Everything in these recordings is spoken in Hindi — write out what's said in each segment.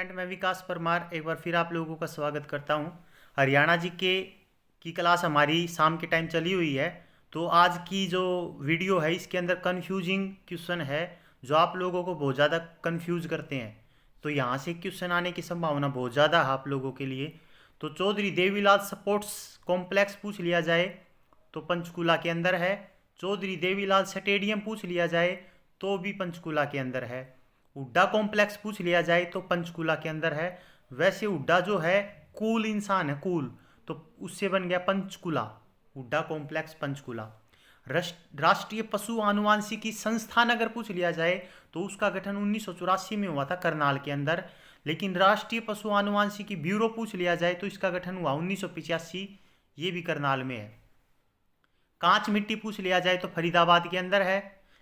स्टूडेंट, मैं विकास परमार एक बार फिर आप लोगों का स्वागत करता हूं। हरियाणा जीके की क्लास हमारी शाम के टाइम चली हुई है। तो आज की जो वीडियो है इसके अंदर कन्फ्यूजिंग क्वेश्चन है जो आप लोगों को बहुत ज़्यादा कन्फ्यूज करते हैं। तो यहाँ से क्वेश्चन आने की संभावना बहुत ज़्यादा है आप लोगों के लिए। तो चौधरी देवीलाल स्पोर्ट्स कॉम्प्लेक्स पूछ लिया जाए तो पंचकूला के अंदर है। चौधरी देवीलाल स्टेडियम पूछ लिया जाए तो भी पंचकूला के अंदर है। हुड्डा कॉम्प्लेक्स पूछ लिया जाए तो पंचकूला के अंदर है। वैसे हुड्डा जो है कूल इंसान है, कूल, तो उससे बन गया पंचकूला। हुड्डा कॉम्प्लेक्स पंचकूला। राष्ट्रीय पशु आनुवांशिकी संस्थान अगर पूछ लिया जाए तो उसका गठन 1984 में हुआ था करनाल के अंदर। लेकिन राष्ट्रीय पशु आनुवांशिकी ब्यूरो पूछ लिया जाए तो इसका गठन हुआ 1985, ये भी करनाल में है। कांच मिट्टी पूछ लिया जाए तो फरीदाबाद के अंदर है।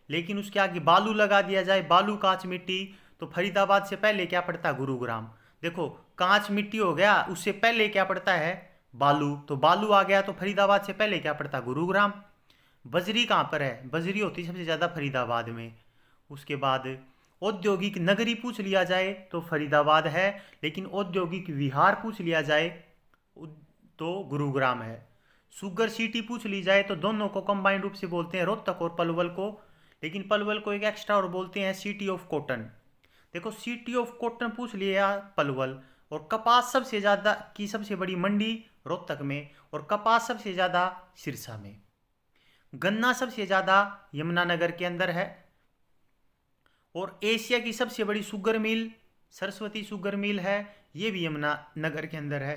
लेकिन उसके आगे बालू लगा दिया जाए, बालू कांच मिट्टी, तो फरीदाबाद से पहले क्या पड़ता है? गुरुग्राम। देखो, कांच मिट्टी हो गया, उससे पहले क्या पड़ता है? बालू। तो बालू आ गया तो फरीदाबाद से पहले क्या पड़ता है? गुरुग्राम। बजरी कहाँ पर है? बजरी होती सबसे ज़्यादा फरीदाबाद में। उसके बाद औद्योगिक नगरी पूछ लिया जाए तो फरीदाबाद है। लेकिन औद्योगिक विहार पूछ लिया जाए तो गुरुग्राम है। शुगर सिटी पूछ ली जाए तो दोनों को कंबाइंड रूप से बोलते हैं, रोहतक और पलवल को। लेकिन पलवल को एक एक्स्ट्रा और बोलते हैं सिटी ऑफ कॉटन। देखो, सिटी ऑफ कॉटन पूछ लिया पलवल। और कपास सबसे ज़्यादा की सबसे बड़ी मंडी रोहतक में, और कपास सबसे ज़्यादा सिरसा में। गन्ना सबसे ज़्यादा यमुनानगर के अंदर है। और एशिया की सबसे बड़ी sugar mill Saraswati sugar mill है, ये भी यमुनानगर के अंदर है।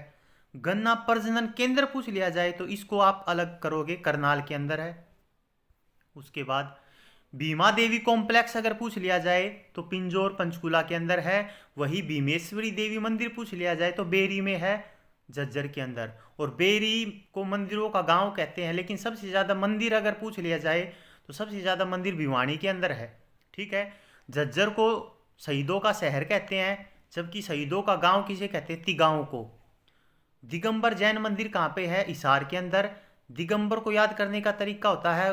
गन्ना प्रजनन केंद्र पूछ लिया जाए तो इसको आप अलग करोगे, करनाल के अंदर है। उसके बाद भीमा देवी कॉम्प्लेक्स अगर पूछ लिया जाए तो पिंजौर पंचकूला के अंदर है। वही भीमेश्वरी देवी मंदिर पूछ लिया जाए तो बेरी में है, झज्जर के अंदर। और बेरी को मंदिरों का गांव कहते हैं। लेकिन सबसे ज़्यादा मंदिर अगर पूछ लिया जाए तो सबसे ज़्यादा मंदिर भिवानी के अंदर है। ठीक है। झज्जर को शहीदों का शहर कहते हैं, जबकि शहीदों का गांव किसे कहते हैं? तिगांव को। दिगंबर जैन मंदिर कहाँ पे है? हिसार के अंदर। दिगंबर को याद करने का तरीका होता है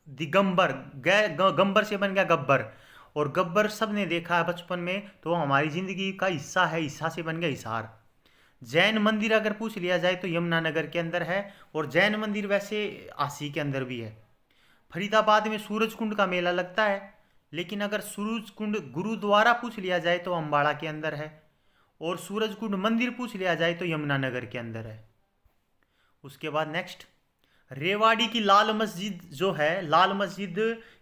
दिगंबर, गंबर से बन गया गब्बर। और गब्बर सब ने देखा है बचपन में, तो हमारी जिंदगी का हिस्सा है, हिस्सा से बन गया हिसार। जैन मंदिर अगर पूछ लिया जाए तो यमुनानगर के अंदर है। और जैन मंदिर वैसे आसी के अंदर भी है। फरीदाबाद में सूरज कुंड का मेला लगता है। लेकिन अगर सूरज कुंड गुरुद्वारा पूछ लिया जाए तो अम्बाड़ा के अंदर है। और सूरज कुंड मंदिर पूछ लिया जाए तो यमुनानगर के अंदर है। उसके बाद नेक्स्ट, रेवाड़ी की लाल मस्जिद जो है, लाल मस्जिद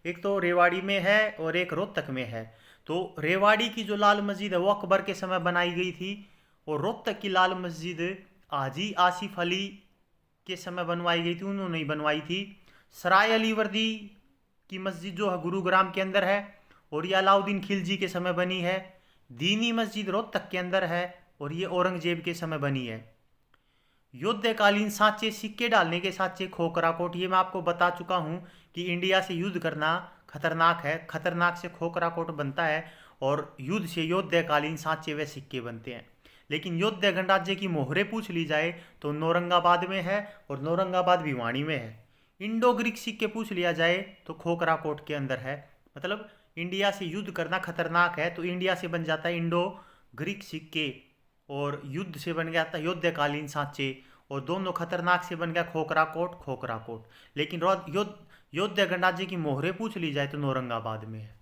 एक तो रेवाड़ी में है और एक रोहतक में है। तो रेवाड़ी की जो लाल मस्जिद है वो अकबर के समय बनाई गई थी। और रोहतक की लाल मस्जिद हाजी आसिफ अली के समय बनवाई गई थी, उन्होंने ही बनवाई थी। सराय अली वर्दी की मस्जिद जो है गुरुग्राम के अंदर है, और ये अलाउद्दीन खिलजी के समय बनी है। दीनी मस्जिद रोहतक के अंदर है और ये औरंगजेब के समय बनी है। युद्धकालीन सांचे, सिक्के डालने के सांचे खोखरा कोट, ये मैं आपको बता चुका हूँ कि इंडिया से युद्ध करना खतरनाक है, खतरनाक से खोखरा कोट बनता है। और युद्ध से युद्धकालीन सांचे व सिक्के बनते हैं। लेकिन युद्ध गणराज्य की मोहरे पूछ ली जाए तो नौरंगाबाद में है, और नौरंगाबाद भिवानी में है। इंडो ग्रीक सिक्के पूछ लिया जाए तो खोखरा कोट के अंदर है। मतलब इंडिया से युद्ध करना खतरनाक है तो इंडिया से बन जाता है इंडो ग्रीक सिक्के, और युद्ध से बन गया था युद्धकालीन सांचे, और दोनों खतरनाक से बन गया खोखरा कोट, खोखरा कोट। लेकिन युद्ध गणराज्य की मोहरे पूछ ली जाए तो नौरंगाबाद में है।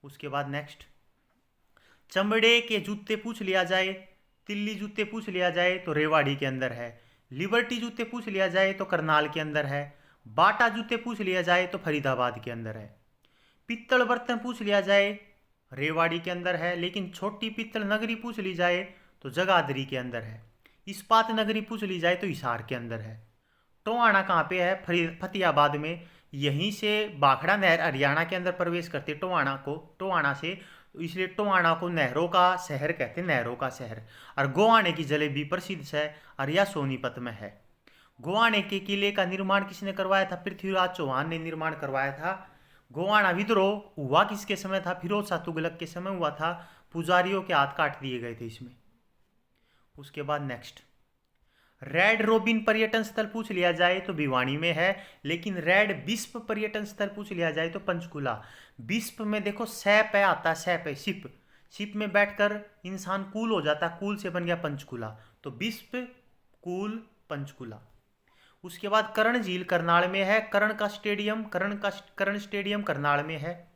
उसके बाद नेक्स्ट, चमड़े के जूते पूछ लिया जाए, तिल्ली जूते पूछ लिया जाए तो रेवाड़ी के अंदर है। लिबर्टी जूते पूछ लिया जाए तो करनाल के अंदर है। बाटा जूते पूछ लिया जाए तो फरीदाबाद के अंदर है। पित्तल बर्तन पूछ लिया जाए रेवाड़ी के अंदर है। लेकिन छोटी पित्तल नगरी पूछ ली जाए तो जगाधरी के अंदर है। इस्पात नगरी पूछ ली जाए तो हिसार के अंदर है। टोहाना कहाँ पे है? फतेहाबाद में। यहीं से भाखड़ा नहर हरियाणा के अंदर प्रवेश करती है टोहाना से, तो इसलिए टोहाना को नहरों का शहर कहते हैं, नहरों का शहर। और गोवाने की जलेबी प्रसिद्ध है, और यह सोनीपत में है। गोवाने के किले का निर्माण किसने करवाया था? पृथ्वीराज चौहान ने निर्माण करवाया था। गोवाना विद्रोह हुआ किसके समय था? फिरोज शाह तुगलक के समय हुआ था। पुजारियों के हाथ काट दिए गए थे इसमें। उसके बाद नेक्स्ट, रेड रोबिन पर्यटन स्थल पूछ लिया जाए तो भिवानी में है। लेकिन रेड विश्व पर्यटन स्थल पूछ लिया जाए तो पंचकूला। विश्व में देखो सैप है, आता है सैप है, शिप। शिप में बैठकर इंसान कूल हो जाता, कूल से बन गया पंचकूला, तो बिस्प कूल पंचकूला। उसके बाद कर्ण झील करनाल में है, कर्ण स्टेडियम करनाल में है।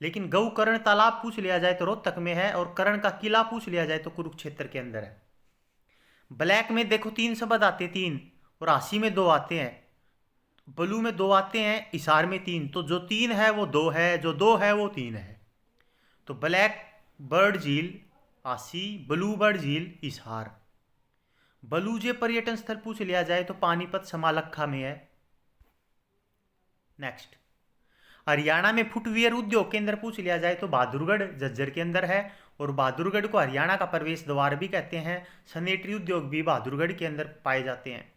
लेकिन गौकर्ण तालाब पूछ लिया जाए तो रोहतक में है, और कर्ण का किला पूछ लिया जाए तो कुरुक्षेत्र के अंदर है। ब्लैक में देखो 3 शब्द आते हैं, 3, और हासी में 2 आते हैं, ब्लू में 2 आते हैं, हिसार में 3। तो जो 3 है वो 2 है, जो 2 है वो 3 है। तो ब्लैक बर्ड झील हासी, ब्लू बर्ड झील हिसार। बलूजे पर्यटन स्थल पूछ लिया जाए तो पानीपत समालखा में है। नेक्स्ट, हरियाणा में फुटवियर उद्योग केंद्र पूछ लिया जाए तो बहादुरगढ़ झज्जर के अंदर है, और बहादुरगढ़ को हरियाणा का प्रवेश द्वार भी कहते हैं। सैनिटरी उद्योग भी बहादुरगढ़ के अंदर पाए जाते हैं।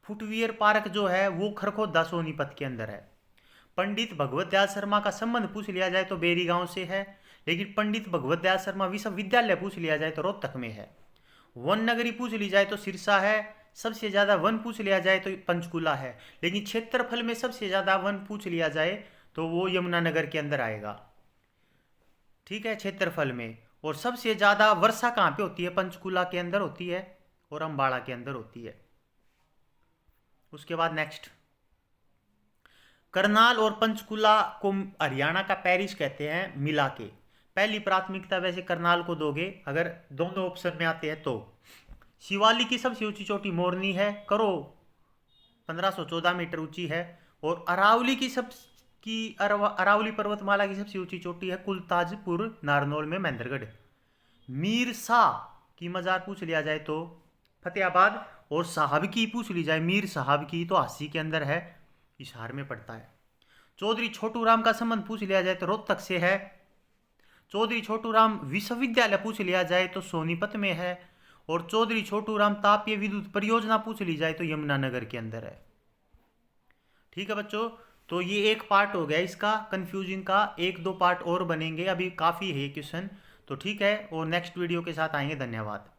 फुटवियर पार्क जो है वो खरखोदा सोनीपत के अंदर है। पंडित भगवत दयाल शर्मा का संबंध पूछ लिया जाए तो बेरी गांव से है, लेकिन पंडित भगवत दयाल शर्मा विश्वविद्यालय पूछ लिया जाए तो रोहतक में है। वन नगरी पूछ ली जाए तो सिरसा है। सबसे ज़्यादा वन पूछ लिया जाए तो पंचकूला है, लेकिन क्षेत्रफल में सबसे ज़्यादा वन पूछ लिया जाए तो वो यमुनानगर के अंदर आएगा। ठीक है, क्षेत्रफल में। और सबसे ज़्यादा वर्षा कहाँ पे होती है? पंचकूला के अंदर होती है और अम्बाड़ा के अंदर होती है। उसके बाद नेक्स्ट, करनाल और पंचकूला को हरियाणा का पेरिस कहते हैं मिला के। पहली प्राथमिकता वैसे करनाल को दोगे अगर दोनों ऑप्शन में आते हैं तो। शिवालिक की सबसे ऊंची चोटी मोरनी है, करो 1514 मीटर ऊंची है। और अरावली पर्वतमाला की सबसे ऊंची चोटी है कुलताजपुर नारनौल में महेंद्रगढ़। मीर शाह की मजार पूछ लिया जाए तो फतेहाबाद, और साहब की पूछ ली जाए मीर साहब की तो हासी के अंदर है, हिसार में पड़ता है। चौधरी छोटू राम का संबंध पूछ लिया जाए तो रोहतक से है। चौधरी छोटू राम विश्वविद्यालय पूछ लिया जाए तो सोनीपत में है। और चौधरी छोटू राम तापीय विद्युत परियोजना पूछ ली जाए तो यमुनानगर के अंदर है। ठीक है बच्चों, तो ये एक पार्ट हो गया इसका कंफ्यूजिंग का। 1-2 पार्ट और बनेंगे, अभी काफ़ी है क्वेश्चन। तो ठीक है, और नेक्स्ट वीडियो के साथ आएंगे। धन्यवाद।